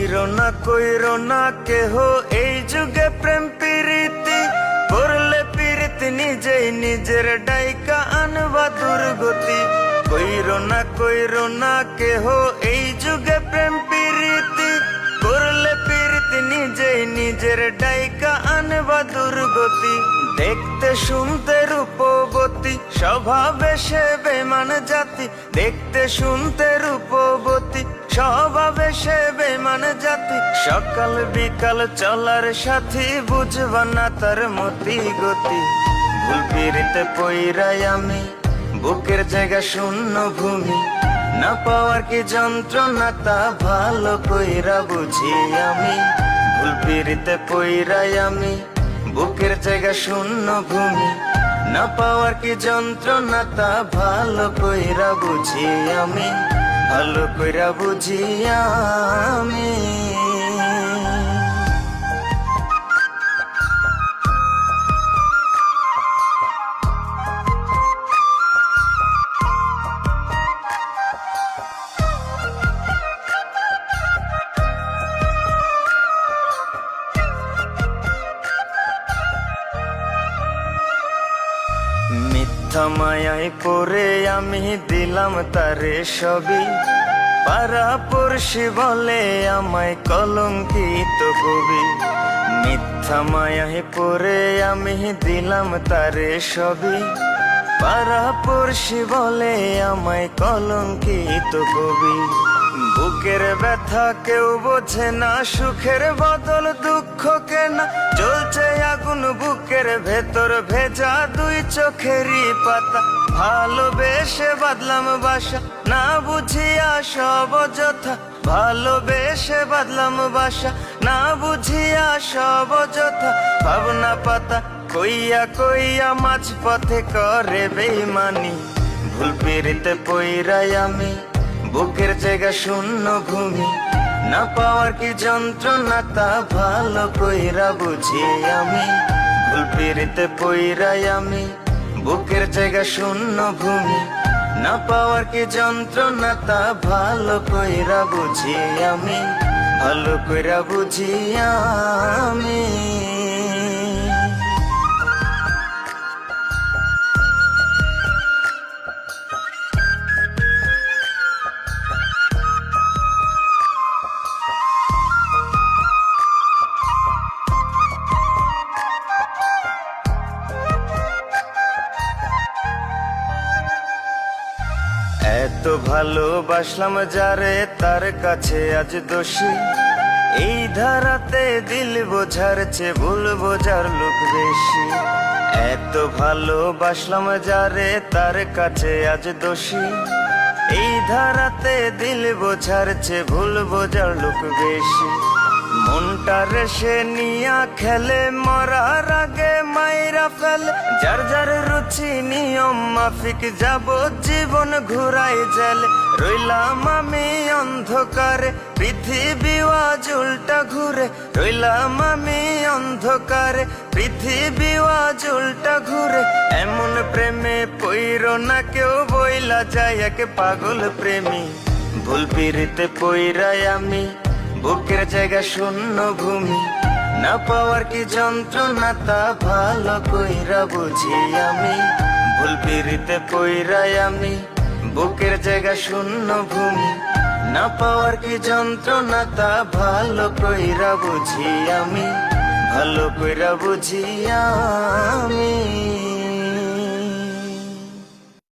কইরো না কেহ এই যুগে প্রেম প্রীতি করলে প্রীতি নিজেই নিজের ডাইকা আনবা দুর্গতি। কইরো না কেহ এই যুগে প্রেম প্রীতি করলে প্রীতি নিজেই নিজের ডাইকা আনবা দুর্গতি। দেখতে শুনতে রূপবতী স্বভাবে সে বেমান জাতি, দেখতে শুনতে রূপবতী স্বভাবে সে বেমান জাতি। সকাল বিকাল চলার সাথী বুঝবা না তার মতি গতি। ভুল পিরিতে পইরাই আমি বুকের জায়গা শূন্য ভূমি, না পাওয়ার কি যন্ত্রণা তা ভালো কইরা বুঝি আমি। ভুল পিরিতে পইরাই আমি বুকের জায়গা শূন্য ভূমি, না পাওয়ার কি যন্ত্রণা তা ভালো কইরা বুঝি আমি, ভালো কইরা বুঝি আমি। মিথ্যা মায়ায় পড়ে আমি দিলাম তারে সবই, পাড়া পড়শি বলে আমায় কলঙ্কিত কবি। মিথ্যা মায়ায় পড়ে আমি দিলাম তারে সবই, পাড়া পড়শি বলে আমায় কলঙ্কিত কবি। বুকের ব্যথা কেউ বোঝে না, সুখের বদল দুঃখ কেনা, জ্বলছে আগুন বুকের ভেতর ভেজা দুই চোখেরই পাতা। ভালোবেসে বাদলাম বাসা না বুঝিয়া সব অযথা, ভালোবেসে বাদলাম বাসা না বুঝিয়া সব অযথা। ভাবনা পাতা কইয়া কইয়া মাঝ পথে করে বেইমানি। ভুল পিরিতে পইরাই আমি বুকের জায়গা শূন্য ভূমি, না পাওয়ার কি যন্ত্রণা তা ভালো কইরা বুঝি আমি। ভুল পিরিতে পইরাই আমি বুকের জায়গা শূন্য ভূমি, না পাওয়ার কি যন্ত্রণা তা ভালো কইরা বুঝি আমি, ভালো কইরা বুঝি আমি। এত ভালোবাসলাম যারে তার কাছে আজ দোষী, এই ধারাতে দিল বোঝার চেয়ে ভুল বোঝার লোক বেশি। এত ভালোবাসলাম যারে তার কাছে আজ দোষী, এই ধারাতে দিল বোঝার চেয়ে ভুল বোঝার লোক বেশি। মনটা রেসে নিয়া খেলে মরার আগে মাইরা ফেলে, যার যার রুচি নিয়ম মাফিক যাব জীবন ঘুরাই জেলে। রইলাম আমি অন্ধকারে পৃথিবী আজ উল্টা ঘুরে, রইলাম আমি অন্ধকারে পৃথিবী আজ উল্টা ঘুরে। এমন প্রেমে পইরো না কেউ বইলা যায় এক পাগল প্রেমী। ভুল পিরিতে পইরাই আমি বুকের জায়গা শূন্য ভূমি, না পাওয়ার কি যন্ত্রণা তা ভালো কইরা বুঝি আমি। ভুল পিরিতে পইরাই আমি বুকের জায়গা শূন্য ভূমি, না পাওয়ার কি যন্ত্রণা তা ভালো কইরা বুঝি আমি, ভালো কইরা বুঝি আমি।